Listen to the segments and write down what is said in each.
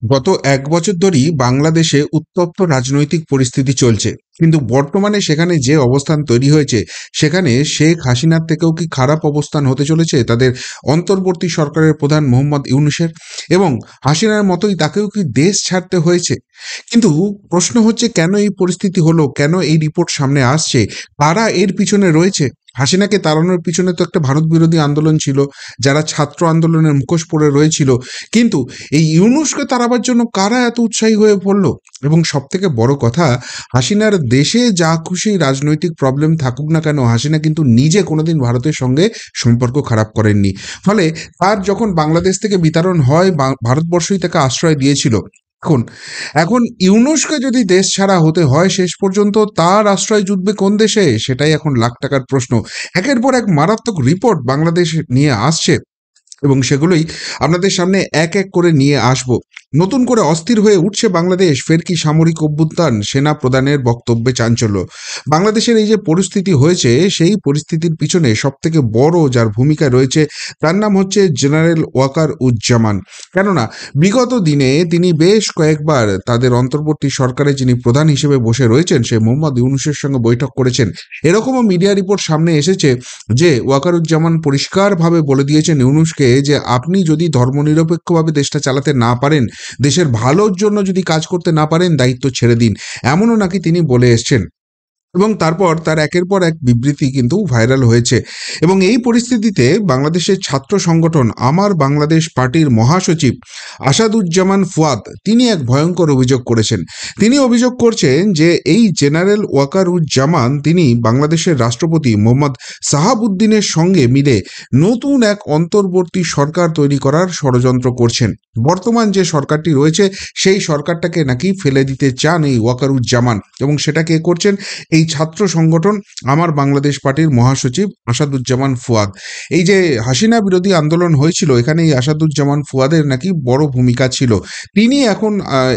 গত ১ বছর ধরেই বাংলাদেশে উত্তপ্ত রাজনৈতিক পরিস্থিতি চলছে, কিন্তু বর্তমানে সেখানে যে অবস্থান তৈরি হয়েছে, সেখানে শেখ হাসিনার থেকেও কি খারাপ অবস্থান হতে চলেছে তাদের অন্তর্বর্তী সরকারের প্রধান মোহাম্মদ ইউনূসের? এবং হাসিনার মতোই তাকেও কি দেশ ছাড়তে হয়েছে? কিন্তু প্রশ্ন হচ্ছে, কেন এই পরিস্থিতি হলো, কেন এই রিপোর্ট সামনে আসছে, কারা এর পিছনে রয়েছে? হাসিনাকে তাড়ানোর পিছনে তো একটা ভারত বিরোধী আন্দোলন ছিল, যারা ছাত্র আন্দোলনের মুখোশ পরে রয়েছিল। কিন্তু এই ইউনূসকে তাড়াবার জন্য কারা এত উৎসাহী হয়ে পড়লো? এবং সব থেকে বড় কথা, হাসিনার দেশে যা খুশি রাজনৈতিক প্রবলেম থাকুক না কেন, হাসিনা কিন্তু নিজে কোনোদিন ভারতের সঙ্গে সম্পর্ক খারাপ করেননি। ফলে তার যখন বাংলাদেশ থেকে বিতাড়ন হয়, ভারতবর্ষই তাকে আশ্রয় দিয়েছিল। এখন এখন ইউনূসকে যদি দেশ ছাড়া হতে হয়, শেষ পর্যন্ত তার আশ্রয় জুটবে কোন দেশে? সেটাই এখন লাখ টাকার প্রশ্ন। একের পর এক মারাত্মক রিপোর্ট বাংলাদেশ নিয়ে আসছে, এবং সেগুলোই আপনাদের সামনে এক এক করে নিয়ে আসব। নতুন করে অস্থির হয়ে উঠছে বাংলাদেশ, ফের কি সামরিক অভ্যুত্থান? সেনা প্রধানের বক্তব্যে চাঞ্চল্য। বাংলাদেশের এই যে পরিস্থিতি হয়েছে, সেই পরিস্থিতির পিছনে সব থেকে বড় যার ভূমিকা রয়েছে, তার নাম হচ্ছে জেনারেল ওয়াকার উজ্জামান। কেননা বিগত দিনে তিনি বেশ কয়েকবার তাদের অন্তর্বর্তী সরকারে যিনি প্রধান হিসেবে বসে রয়েছেন, সে মোহাম্মদ ইউনূসের সঙ্গে বৈঠক করেছেন। এরকমও মিডিয়া রিপোর্ট সামনে এসেছে যে ওয়াকারুজ্জামান পরিষ্কারভাবে বলে দিয়েছেন ইউনূসকে যে আপনি যদি ধর্মনিরপেক্ষভাবে দেশটা চালাতে না পারেন, দেশের ভালোর জন্য যদি কাজ করতে না পারেন, দায়িত্ব ছেড়ে দিন। এমনও নাকি তিনি বলে এসছেন। এবং তারপর তার একের পর এক বিবৃতি কিন্তু ভাইরাল হয়েছে। এবং এই পরিস্থিতিতে বাংলাদেশের ছাত্র সংগঠন আমার বাংলাদেশ পার্টির মহাসচিব আসাদুজ্জামান ফুয়াদ তিনি এক ভয়ঙ্কর অভিযোগ করেছেন। তিনি অভিযোগ করছেন যে এই জেনারেল ওয়াকারুজ্জামান তিনি বাংলাদেশের রাষ্ট্রপতি মোহাম্মদ সাহাবুদ্দিনের সঙ্গে মিলে নতুন এক অন্তর্বর্তী সরকার তৈরি করার ষড়যন্ত্র করছেন। বর্তমান যে সরকারটি রয়েছে, সেই সরকারটাকে নাকি ফেলে দিতে চান এই ওয়াকারুজ্জামান, এবং সেটা কে করছেন? এই ছাত্র সংগঠন আমার বাংলাদেশ পার্টির মহাসচিব আসাদুজ্জামান ফুয়াদ। এই যে হাসিনা বিরোধী আন্দোলন হয়েছিল, এখানে এই আসাদুজ্জামান ফুয়াদের নাকি বড় ভূমিকা ছিল। তিনি এখন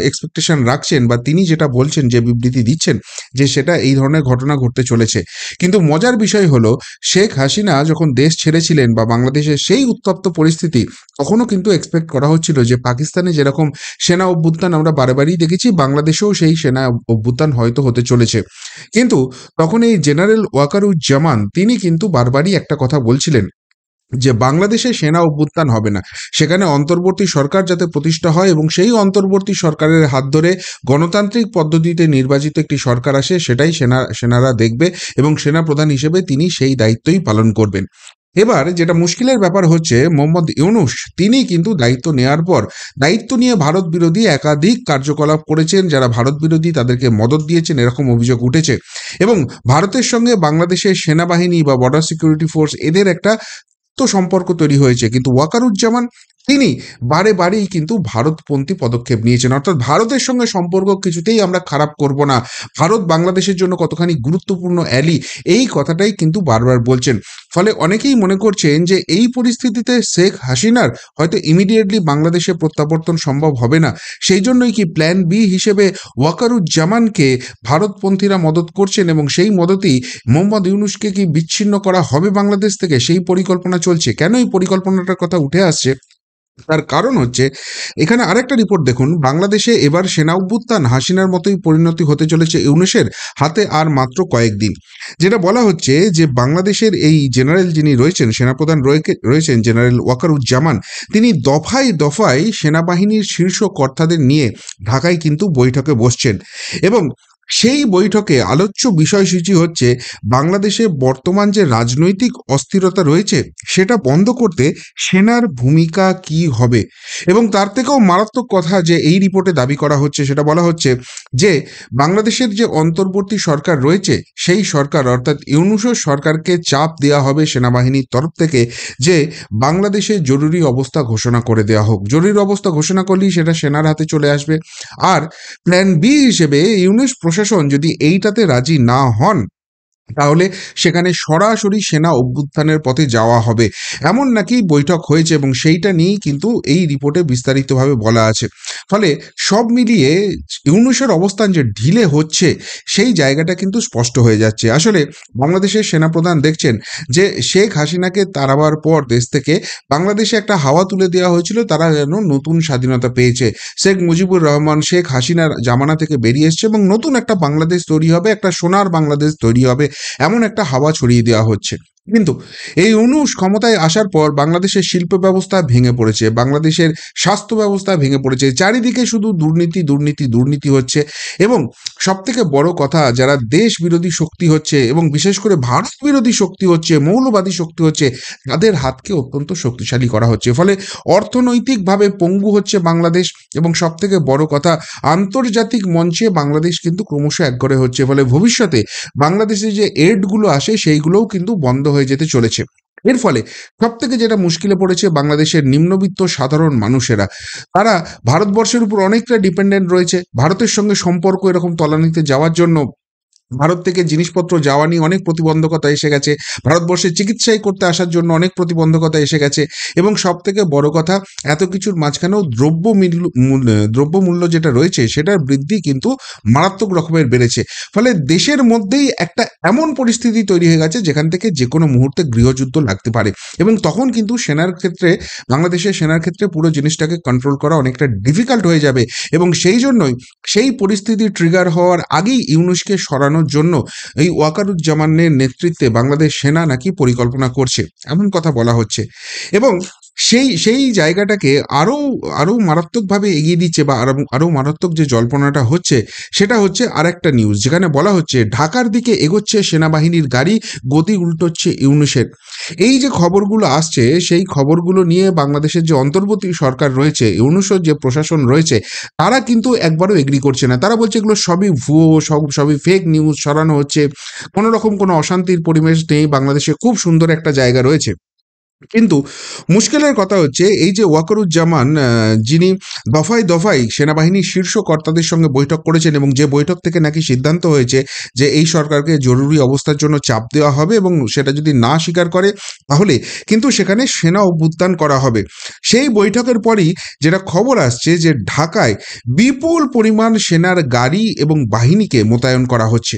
এক্সপেকটেশন রাখছেন, বা তিনি যেটা বলছেন, যে বিবৃতি দিচ্ছেন, যে সেটা এই ধরনের ঘটনা ঘটতে চলেছে। কিন্তু মজার বিষয় হলো, শেখ হাসিনা যখন দেশ ছেড়েছিলেন বা বাংলাদেশের সেই উত্তপ্ত পরিস্থিতি, তখনও কিন্তু এক্সপেক্ট করা হচ্ছিল যে পাকিস্তানে যেরকম সেনা অভ্যুত্থান আমরা বারেবারই দেখেছি, বাংলাদেশেও সেই সেনা অভ্যুত্থান হয়তো হতে চলেছে। কিন্তু তখন এই জেনারেল ওয়াকারুজ্জামান তিনি কিন্তু বারবারই একটা কথা বলছিলেন, যে বাংলাদেশে সেনা অভ্যুত্থান হবে না, সেখানে অন্তর্বর্তী সরকার যাতে প্রতিষ্ঠা হয়, এবং সেই অন্তর্বর্তী সরকারের হাত ধরে গণতান্ত্রিক পদ্ধতিতে নির্বাচিত একটি সরকার আসে, সেটাই সেনারা দেখবে, এবং সেনা প্রধান হিসেবে তিনি সেই দায়িত্বই পালন করবেন। এবার যেটা মুশকিলের ব্যাপার হচ্ছে, মোহাম্মদ ইউনূস তিনি কিন্তু দায়িত্ব নেওয়ার পর দায়িত্ব নিয়ে ভারত বিরোধী একাধিক কার্যকলাপ করেছেন, যারা ভারত বিরোধী তাদেরকে মদত দিয়েছেন, এরকম অভিযোগ উঠেছে। এবং ভারতের সঙ্গে বাংলাদেশের সেনাবাহিনী বা বর্ডার সিকিউরিটি ফোর্স এদের একটা তো সম্পর্ক তৈরি হয়েছে, কিন্তু ওয়াকারুজ্জামান তিনি বারে বারেই কিন্তু ভারতপন্থী পদক্ষেপ নিয়েছেন। অর্থাৎ ভারতের সঙ্গে সম্পর্ক কিছুতেই আমরা খারাপ করব না, ভারত বাংলাদেশের জন্য কতখানি গুরুত্বপূর্ণ অ্যালি, এই কথাটাই কিন্তু বারবার বলছেন। ফলে অনেকেই মনে করছেন যে এই পরিস্থিতিতে শেখ হাসিনার হয়তো ইমিডিয়েটলি বাংলাদেশে প্রত্যাবর্তন সম্ভব হবে না। সেই জন্যই কি প্ল্যান বি হিসেবে ওয়াকারুজ্জামানকে ভারতপন্থীরা মদত করছেন, এবং সেই মদতেই মোহাম্মদ ইউনূসকে কি বিচ্ছিন্ন করা হবে বাংলাদেশ থেকে, সেই পরিকল্পনা চলছে। কেন এই পরিকল্পনাটার কথা উঠে আসছে? তার কারণ হচ্ছে, এখানে আরেকটা রিপোর্ট দেখুন, বাংলাদেশে এবার সেনা অভ্যুত্থান হাসিনার মতোই পরিণতি হতে চলেছে ইউনূসের হাতে আর মাত্র কয়েকদিন। যেটা বলা হচ্ছে যে বাংলাদেশের এই জেনারেল যিনি রয়েছেন, সেনাপ্রধান রয়েছেন জেনারেল ওয়াকারুজ্জামান, তিনি দফায় দফায় সেনাবাহিনীর শীর্ষ কর্তাদের নিয়ে ঢাকায় কিন্তু বৈঠকে বসছেন। এবং সেই বৈঠকে আলোচ্য বিষয়সূচি হচ্ছে বাংলাদেশে বর্তমান যে রাজনৈতিক অস্থিরতা রয়েছে, সেটা বন্ধ করতে সেনার ভূমিকা কি হবে। এবং তার থেকেও মারাত্মক কথা যে এই রিপোর্টে দাবি করা হচ্ছে, সেটা বলা হচ্ছে যে বাংলাদেশের যে অন্তর্বর্তী সরকার রয়েছে, সেই সরকার অর্থাৎ ইউনূসের সরকারকে চাপ দেওয়া হবে সেনাবাহিনীর তরফ থেকে, যে বাংলাদেশে জরুরি অবস্থা ঘোষণা করে দেওয়া হোক। জরুরি অবস্থা ঘোষণা করলেই সেটা সেনার হাতে চলে আসবে। আর প্ল্যান বি হিসেবে ইউনূস প্রশাসন যদি এইটাতে রাজি না হন, তাহলে সেখানে সরাসরি সেনা অভ্যুত্থানের পথে যাওয়া হবে, এমন নাকি বৈঠক হয়েছে এবং সেইটা নিয়েই কিন্তু এই রিপোর্টে বিস্তারিতভাবে বলা আছে। ফলে সব মিলিয়ে ইউনূসের অবস্থান যে ঢিলে হচ্ছে সেই জায়গাটা কিন্তু স্পষ্ট হয়ে যাচ্ছে। আসলে বাংলাদেশের সেনাপ্রধান দেখছেন যে শেখ হাসিনাকে তাড়াবার পর দেশ থেকে বাংলাদেশে একটা হাওয়া তুলে দেওয়া হয়েছিল, তারা যেন নতুন স্বাধীনতা পেয়েছে, শেখ মুজিবুর রহমান শেখ হাসিনার জামানা থেকে বেরিয়ে এসছে এবং নতুন একটা বাংলাদেশ তৈরি হবে, একটা সোনার বাংলাদেশ তৈরি হবে, এমন একটা হাওয়া ছড়িয়ে দেওয়া হচ্ছে। কিন্তু এই ইউনূস ক্ষমতায় আসার পর বাংলাদেশের শিল্প ব্যবস্থা ভেঙে পড়েছে, বাংলাদেশের স্বাস্থ্য ব্যবস্থা ভেঙে পড়েছে, চারিদিকে শুধু দুর্নীতি দুর্নীতি দুর্নীতি হচ্ছে। এবং সব থেকে বড় কথা, যারা দেশ বিরোধী শক্তি হচ্ছে এবং বিশেষ করে ভারত বিরোধী শক্তি হচ্ছে, মৌলবাদী শক্তি হচ্ছে, তাদের হাতকে অত্যন্ত শক্তিশালী করা হচ্ছে। ফলে অর্থনৈতিকভাবে পঙ্গু হচ্ছে বাংলাদেশ এবং সব থেকে বড় কথা, আন্তর্জাতিক মঞ্চে বাংলাদেশ কিন্তু ক্রমশ একঘরে হচ্ছে। ফলে ভবিষ্যতে বাংলাদেশে যে এডগুলো আসে সেইগুলোও কিন্তু বন্ধ হয়ে যেতে চলেছে। এর ফলে সব থেকে যেটা মুশকিলে পড়েছে বাংলাদেশের নিম্নবিত্ত সাধারণ মানুষেরা, তারা ভারতবর্ষের উপর অনেকটা ডিপেন্ডেন্ট রয়েছে। ভারতের সঙ্গে সম্পর্ক এরকম তলানিতে যাওয়ার জন্য ভারত থেকে জিনিসপত্র যাওয়া নিয়ে অনেক প্রতিবন্ধকতা এসে গেছে, ভারতবর্ষে চিকিৎসাই করতে আসার জন্য অনেক প্রতিবন্ধকতা এসে গেছে এবং সব থেকে বড় কথা, এত কিছুর মাঝখানেও দ্রব্যমূল্য যেটা রয়েছে সেটার বৃদ্ধি কিন্তু মারাত্মক রকমের বেড়েছে। ফলে দেশের মধ্যেই একটা এমন পরিস্থিতি তৈরি হয়ে গেছে যেখান থেকে যে কোনো মুহূর্তে গৃহযুদ্ধ লাগতে পারে এবং তখন কিন্তু সেনার ক্ষেত্রে, বাংলাদেশের সেনার ক্ষেত্রে পুরো জিনিসটাকে কন্ট্রোল করা অনেকটা ডিফিকাল্ট হয়ে যাবে। এবং সেই জন্যই সেই পরিস্থিতি ট্রিগার হওয়ার আগেই ইউনূসকে সরানোর জন্য এই ওয়াকারুজ্জামানের নেতৃত্বে বাংলাদেশ সেনা নাকি পরিকল্পনা করছে, এমন কথা বলা হচ্ছে। এবং সেই সেই জায়গাটাকে আরো আরো মারাত্মকভাবে এগিয়ে দিচ্ছে বা আরো মারাত্মক যে জল্পনাটা হচ্ছে সেটা হচ্ছে আরেকটা নিউজ, যেখানে বলা হচ্ছে ঢাকার দিকে এগোচ্ছে সেনাবাহিনীর গাড়ি, গতি উল্টোচ্ছে ইউনূসের। এই যে খবরগুলো আসছে সেই খবরগুলো নিয়ে বাংলাদেশের যে অন্তর্বর্তী সরকার রয়েছে, ইউনূসের যে প্রশাসন রয়েছে, তারা কিন্তু একবারও এগ্রি করছে না। তারা বলছে এগুলো সবই ভুয়ো, সবই ফেক নিউজ ছড়ানো হচ্ছে, কোনো রকম কোনো অশান্তির পরিবেশ নেই, বাংলাদেশে খুব সুন্দর একটা জায়গা রয়েছে। কিন্তু মুশকিলের কথা হচ্ছে এই যে ওয়াকারুজ্জামান, যিনি দফায় দফায় সেনাবাহিনীর শীর্ষ কর্তাদের সঙ্গে বৈঠক করেছেন এবং যে বৈঠক থেকে নাকি সিদ্ধান্ত হয়েছে যে এই সরকারকে জরুরি অবস্থার জন্য চাপ দেওয়া হবে এবং সেটা যদি না স্বীকার করে তাহলে কিন্তু সেখানে সেনা অভ্যুত্থান করা হবে। সেই বৈঠকের পরই যেটা খবর আসছে যে ঢাকায় বিপুল পরিমাণ সেনার গাড়ি এবং বাহিনীকে মোতায়েন করা হচ্ছে।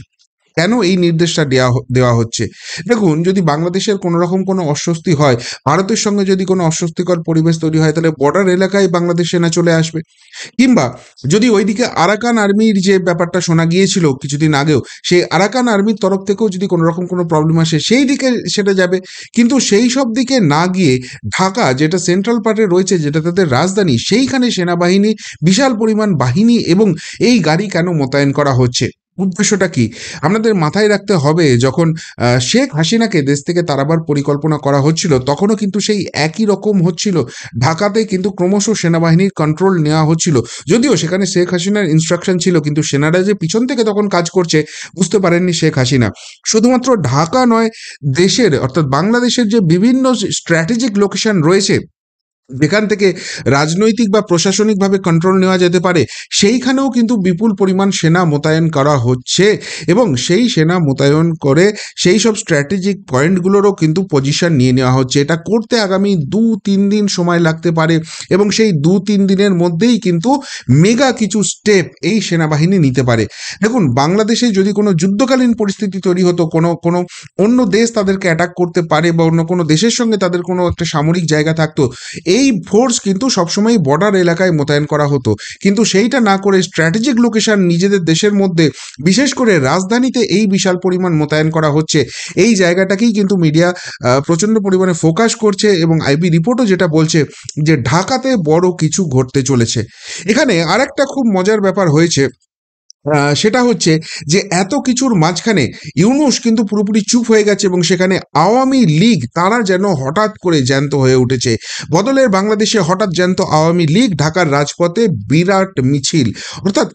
কেন এই নির্দেশটা দেওয়া হচ্ছে? দেখুন, যদি বাংলাদেশের কোনো রকম কোনো অস্বস্তি হয়, ভারতের সঙ্গে যদি কোনো অস্বস্তিকর পরিবেশ তৈরি হয়, তাহলে বর্ডার এলাকায় বাংলাদেশ সেনা চলে আসবে। কিংবা যদি ওইদিকে আরাকান আর্মির যে ব্যাপারটা শোনা গিয়েছিল কিছুদিন আগেও, সেই আরাকান আর্মির তরফ থেকেও যদি কোনো রকম কোনো প্রবলেম আসে সেই দিকে সেটা যাবে। কিন্তু সেই সব দিকে না গিয়ে ঢাকা, যেটা সেন্ট্রাল পার্টে রয়েছে, যেটা তাদের রাজধানী, সেইখানে সেনাবাহিনী, বিশাল পরিমাণ বাহিনী এবং এই গাড়ি কেন মোতায়েন করা হচ্ছে? উদ্দেশ্যটা কি? আপনাদের মাথায় রাখতে হবে, যখন শেখ হাসিনাকে দেশ থেকে তাড়াবার পরিকল্পনা করা হচ্ছিল তখনও কিন্তু সেই একই রকম হচ্ছিল। ঢাকাতে কিন্তু ক্রমশ সেনাবাহিনীর কন্ট্রোল নেওয়া হচ্ছিল, যদিও সেখানে শেখ হাসিনার ইনস্ট্রাকশন ছিল, কিন্তু সেনারা যে পিছন থেকে তখন কাজ করছে বুঝতে পারেননি শেখ হাসিনা। শুধুমাত্র ঢাকা নয়, দেশের অর্থাৎ বাংলাদেশের যে বিভিন্ন স্ট্র্যাটেজিক লোকেশন রয়েছে যেখান থেকে রাজনৈতিক বা প্রশাসনিকভাবে কন্ট্রোল নেওয়া যেতে পারে, সেইখানেও কিন্তু বিপুল পরিমাণ সেনা মোতায়েন করা হচ্ছে এবং সেই সেনা মোতায়েন করে সেই সব স্ট্র্যাটেজিক পয়েন্টগুলোরও কিন্তু পজিশন নিয়ে নেওয়া হচ্ছে। এটা করতে আগামী 2-3 দিন সময় লাগতে পারে এবং সেই 2-3 দিনের মধ্যেই কিন্তু মেগা কিছু স্টেপ এই সেনাবাহিনী নিতে পারে। দেখুন, বাংলাদেশে যদি কোনো যুদ্ধকালীন পরিস্থিতি তৈরি হতো, কোনো অন্য দেশ তাদেরকে অ্যাটাক করতে পারে বা অন্য কোনো দেশের সঙ্গে তাদের কোনো একটা সামরিক জায়গা থাকতো, এই ফোর্স কিন্তু সবসময় বর্ডার এলাকায় মোতায়েন করা হতো। কিন্তু সেইটা না করে স্ট্র্যাটেজিক লোকেশন নিজেদের দেশের মধ্যে, বিশেষ করে রাজধানীতে এই বিশাল পরিমাণ মোতায়েন করা হচ্ছে, এই জায়গাটাকেই কিন্তু মিডিয়া প্রচণ্ড পরিমাণে ফোকাস করছে এবং আইবি রিপোর্টও যেটা বলছে যে ঢাকাতে বড় কিছু ঘটতে চলেছে। এখানে আরেকটা খুব মজার ব্যাপার হয়েছে, সেটা হচ্ছে যে এত কিছুর মাঝখানে ইউনূস কিন্তু পুরোপুরি চুপ হয়ে গেছে এবং সেখানে আওয়ামী লীগ তারা যেন হঠাৎ করে জ্যান্ত হয়ে উঠেছে। বদলের বাংলাদেশে হঠাৎ জ্যান্ত আওয়ামী লীগ, ঢাকার রাজপথে বিরাট মিছিল। অর্থাৎ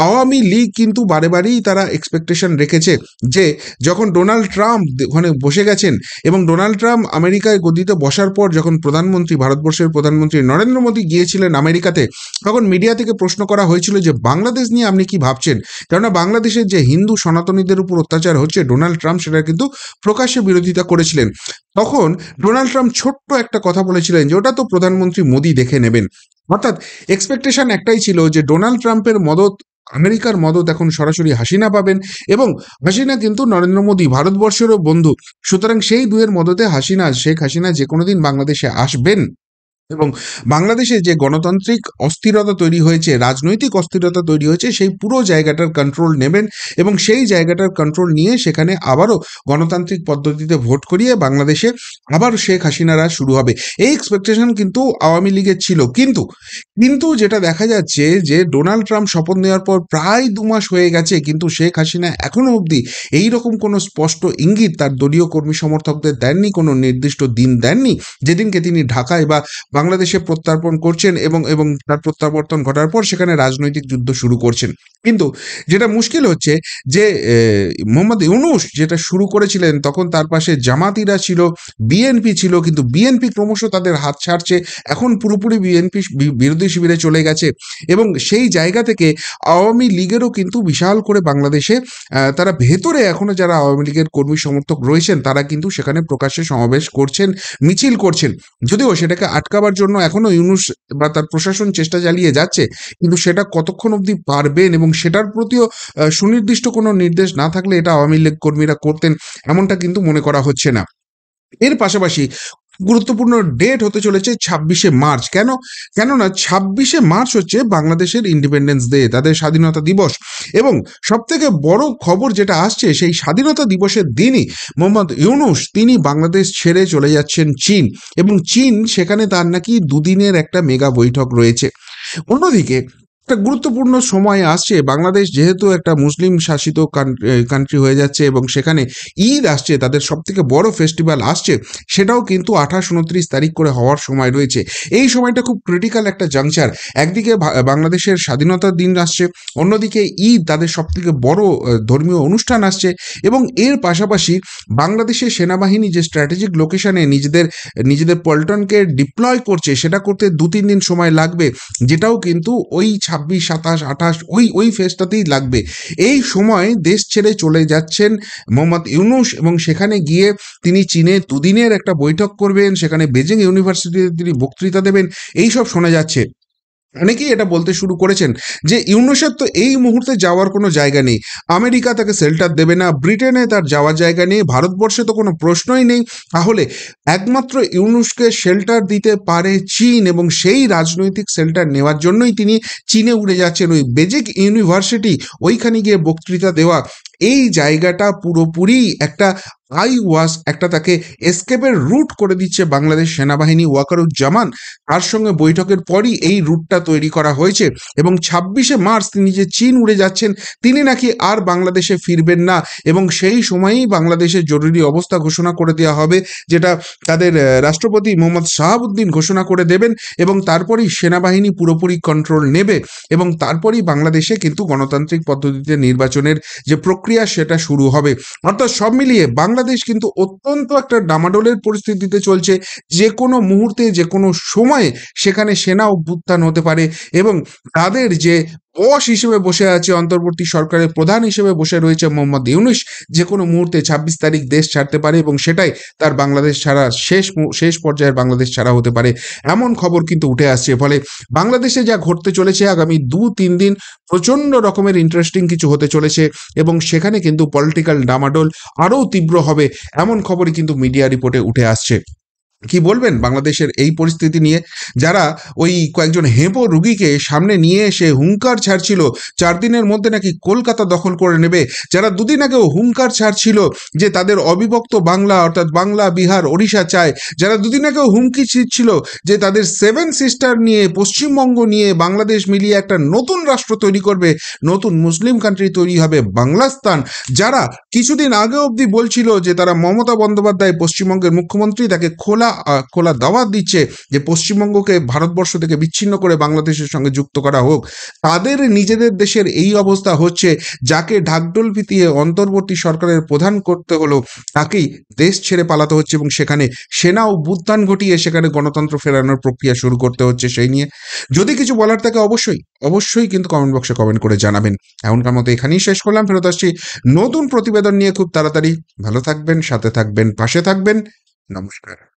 আওয়ামী লীগ কিন্তু বারে বারেই তারা এক্সপেকটেশন রেখেছে যে যখন ডোনাল্ড ট্রাম্প ওখানে বসে গেছেন এবং ডোনাল্ড ট্রাম্প আমেরিকায় গদিতে বসার পর যখন ভারতবর্ষের প্রধানমন্ত্রী নরেন্দ্র মোদী গিয়েছিলেন আমেরিকাতে, তখন মিডিয়া থেকে প্রশ্ন করা হয়েছিল যে বাংলাদেশ নিয়ে আপনি কি ভাবছেন? কেননা বাংলাদেশের যে হিন্দু সনাতনীদের উপর অত্যাচার হচ্ছে, ডোনাল্ড ট্রাম্প সেটা কিন্তু প্রকাশ্যে বিরোধিতা করেছিলেন। তখন ডোনাল্ড ট্রাম্প ছোট্ট একটা কথা বলেছিলেন যে ওটা তো প্রধানমন্ত্রী মোদি দেখে নেবেন। অর্থাৎ এক্সপেকটেশন একটাই ছিল যে ডোনাল্ড ট্রাম্পের মদত, আমেরিকার মদত এখন সরাসরি হাসিনা পাবেন, এবং হাসিনা কিন্তু নরেন্দ্র মোদী ভারতবর্ষেরও বন্ধু। সুতরাং সেই দুয়ের মদতে শেখ হাসিনা যে কোনো দিন বাংলাদেশে আসবেন, এবং বাংলাদেশে যে গণতান্ত্রিক অস্থিরতা তৈরি হয়েছে, রাজনৈতিক অস্থিরতা তৈরি হয়েছে, সেই পুরো জায়গাটার কন্ট্রোল নেবেন, এবং সেই জায়গাটার কন্ট্রোল নিয়ে সেখানে আবারও গণতান্ত্রিক পদ্ধতিতে ভোট করিয়ে বাংলাদেশে আবার শেখ হাসিনা রাজ শুরু হবে। এই এক্সপেকটেশন কিন্তু আওয়ামী লীগের ছিল। কিন্তু কিন্তু যেটা দেখা যাচ্ছে যে ডোনাল্ড ট্রাম্প শপথ নেওয়ার পর প্রায় 2 মাস হয়ে গেছে, কিন্তু শেখ হাসিনা এখনো অবধি এইরকম কোনো স্পষ্ট ইঙ্গিত তার দলীয় কর্মী সমর্থকদের দেননি, কোনো নির্দিষ্ট দিন দেননি যেদিনকে তিনি ঢাকায় বা বাংলাদেশে প্রত্যার্পণ করছেন, এবং তার প্রত্যাবর্তন ঘটার পর সেখানে রাজনৈতিক যুদ্ধ শুরু করছেন। কিন্তু যেটা মুশকিল হচ্ছে যে মোহাম্মদ ইউনূস যেটা শুরু করেছিলেন, তখন তার পাশে জামাতিরা ছিল, বিএনপি ছিল, কিন্তু বিএনপি ক্রমশ তাদের হাত ছাড়ছে, এখন পুরোপুরি বিএনপি বিরোধী শিবিরে চলে গেছে, এবং সেই জায়গা থেকে আওয়ামী লীগেরও কিন্তু বিশাল করে বাংলাদেশে তারা ভেতরে এখনো যারা আওয়ামী লীগের কর্মী সমর্থক রয়েছেন তারা কিন্তু সেখানে প্রকাশ্যে সমাবেশ করছেন, মিছিল করছেন। যদিও সেটাকে আটকাবার জন্য এখনো ইউনূস বা তার প্রশাসন চেষ্টা চালিয়ে যাচ্ছে, কিন্তু সেটা কতক্ষণ অবধি পারবেন এবং সেটার প্রতিও সুনির্দিষ্ট কোনো নির্দেশ না থাকলে এটা আওয়ামী লীগ কর্মীরা করতেন, এমনটা কিন্তু মনে করা হচ্ছে না। এর পাশাপাশি গুরুত্বপূর্ণ ডেট হতে চলেছে 26শে মার্চ। কেননা 26শে মার্চ হচ্ছে বাংলাদেশের ইন্ডিপেন্ডেন্স ডে, তাদের স্বাধীনতা দিবস, এবং সবথেকে বড় খবর যেটা আসছে, সেই স্বাধীনতা দিবসের দিনই মোহাম্মদ ইউনূস তিনি বাংলাদেশ ছেড়ে চলে যাচ্ছেন চীন, এবং চীন সেখানে তার নাকি 2 দিনের একটা মেগা বৈঠক রয়েছে। অন্যদিকে একটা গুরুত্বপূর্ণ সময় আসছে, বাংলাদেশ যেহেতু একটা মুসলিম শাসিত কান্ট্রি হয়ে যাচ্ছে, এবং সেখানে ঈদ আসছে, তাদের সব থেকে বড় ফেস্টিভ্যাল আসছে, সেটাও কিন্তু 28-29 তারিখ করে হওয়ার সময় রয়েছে। এই সময়টা খুব ক্রিটিক্যাল একটা জাংচার। একদিকে বাংলাদেশের স্বাধীনতার দিন আসছে, অন্যদিকে ঈদ, তাদের সব থেকে বড় ধর্মীয় অনুষ্ঠান আসছে, এবং এর পাশাপাশি বাংলাদেশের সেনাবাহিনী যে স্ট্র্যাটেজিক লোকেশনে নিজেদের পল্টনকে ডিপ্লয় করছে, সেটা করতে 2-3 দিন সময় লাগবে, যেটাও কিন্তু ওই 26, 27, 28 ওই ফেজটাতেই লাগবে। এই সময় দেশ ছেড়ে চলে যাচ্ছেন মোহাম্মদ ইউনূস, এবং সেখানে গিয়ে তিনি চীনে 2 দিনের একটা বৈঠক করবেন, সেখানে বেজিং ইউনিভার্সিটিতে তিনি বক্তৃতা দেবেন, এইসব শোনা যাচ্ছে। অনেকেই এটা বলতে শুরু করেছেন যে ইউনূসের তো এই মুহূর্তে যাওয়ার কোনো জায়গা নেই, আমেরিকা তাকে শেল্টার দেবে না, ব্রিটেনে তার যাওয়ার জায়গা নেই, ভারতবর্ষে তো কোনো প্রশ্নই নেই, তাহলে একমাত্র ইউনূসকে শেল্টার দিতে পারে চীন, এবং সেই রাজনৈতিক শেল্টার নেওয়ার জন্যই তিনি চীনে উড়ে যাচ্ছেন, ওই বেজিং ইউনিভার্সিটি ওইখানে গিয়ে বক্তৃতা দেওয়া। এই জায়গাটা পুরোপুরি একটা একটা তাকে এসকেপের রুট করে দিচ্ছে বাংলাদেশ সেনাবাহিনী। ওয়াকারুজ্জামান তার সঙ্গে বৈঠকের পরই এই রুটটা তৈরি করা হয়েছে, এবং 26শে মার্চ তিনি যে চীন উড়ে যাচ্ছেন, তিনি নাকি আর বাংলাদেশে ফিরবেন না, এবং সেই সময়েই বাংলাদেশের জরুরি অবস্থা ঘোষণা করে দেওয়া হবে, যেটা তাদের রাষ্ট্রপতি মোহাম্মদ শাহাবুদ্দিন ঘোষণা করে দেবেন, এবং তারপরেই সেনাবাহিনী পুরোপুরি কন্ট্রোল নেবে, এবং তারপরেই বাংলাদেশে কিন্তু গণতান্ত্রিক পদ্ধতিতে নির্বাচনের যে প্রক্রিয়া সেটা শুরু হবে। অর্থাৎ সব মিলিয়ে বাংলাদেশ কিন্তু অত্যন্ত একটা ডামাডোলের পরিস্থিতিতে চলছে, যে কোনো মুহূর্তে যে কোনো সময়ে সেখানে সেনা অভ্যুত্থান হতে পারে, এবং তাদের যে বস হিসেবে বসে আছে, অন্তর্বর্তী সরকারের প্রধান হিসেবে বসে রয়েছে মোহাম্মদ ইউনূস, যে কোনো মুহূর্তে 26 তারিখ দেশ ছাড়তে পারে, এবং সেটাই তার বাংলাদেশ ছাড়া শেষ পর্যায়ের বাংলাদেশ ছাড়া হতে পারে, এমন খবর কিন্তু উঠে আসছে। ফলে বাংলাদেশে যা ঘটতে চলেছে আগামী 2-3 দিন প্রচণ্ড রকমের ইন্টারেস্টিং কিছু হতে চলেছে, এবং সেখানে কিন্তু পলিটিক্যাল ডামাডোল আরও তীব্র হবে, এমন খবরই কিন্তু মিডিয়া রিপোর্টে উঠে আসছে। কি বলবেন বাংলাদেশের এই পরিস্থিতি নিয়ে? যারা ওই কয়েকজন হেঁপো রুগীকে সামনে নিয়ে এসে হুঙ্কার ছাড়ছিল 4 দিনের মধ্যে নাকি কলকাতা দখল করে নেবে, যারা 2 দিন আগেও হুঙ্কার ছাড়ছিল যে তাদের অবিভক্ত বাংলা অর্থাৎ বাংলা, বিহার, ওড়িশা চায়, যারা 2 দিন আগেও হুমকি ছিল যে তাদের 7 সিস্টার নিয়ে, পশ্চিমবঙ্গ নিয়ে বাংলাদেশ মিলিয়ে একটা নতুন রাষ্ট্র তৈরি করবে, নতুন মুসলিম কান্ট্রি তৈরি হবে বাংলাস্তান, যারা কিছুদিন আগে অবধি বলছিল যে তারা মমতা বন্দ্যোপাধ্যায় পশ্চিমবঙ্গের মুখ্যমন্ত্রী, তাকে খোলা খোলা দাওয়াত দিচ্ছে যে পশ্চিমবঙ্গকে ভারতবর্ষ থেকে বিচ্ছিন্ন করে বাংলাদেশের সঙ্গে যুক্ত করা হোক, তাদের নিজেদের দেশের এই অবস্থা হচ্ছে, যাকে ঢাকঢোল পিটিয়ে অন্তর্বর্তী সরকারের প্রধান করতে হলো তাকেই দেশ ছেড়ে পালাতে হচ্ছে এবং সেখানে সেনা অভ্যুত্থান ঘটিয়ে সেখানে গণতন্ত্র ফেরানোর প্রক্রিয়া শুরু করতে হচ্ছে। সেই নিয়ে যদি কিছু বলার থাকে অবশ্যই কিন্তু কমেন্ট বক্সে কমেন্ট করে জানাবেন। এখনকার মতো এখানেই শেষ করলাম, ফেরত আসছি নতুন প্রতিবেদন নিয়ে খুব তাড়াতাড়ি। ভালো থাকবেন, সাথে থাকবেন, পাশে থাকবেন। নমস্কার।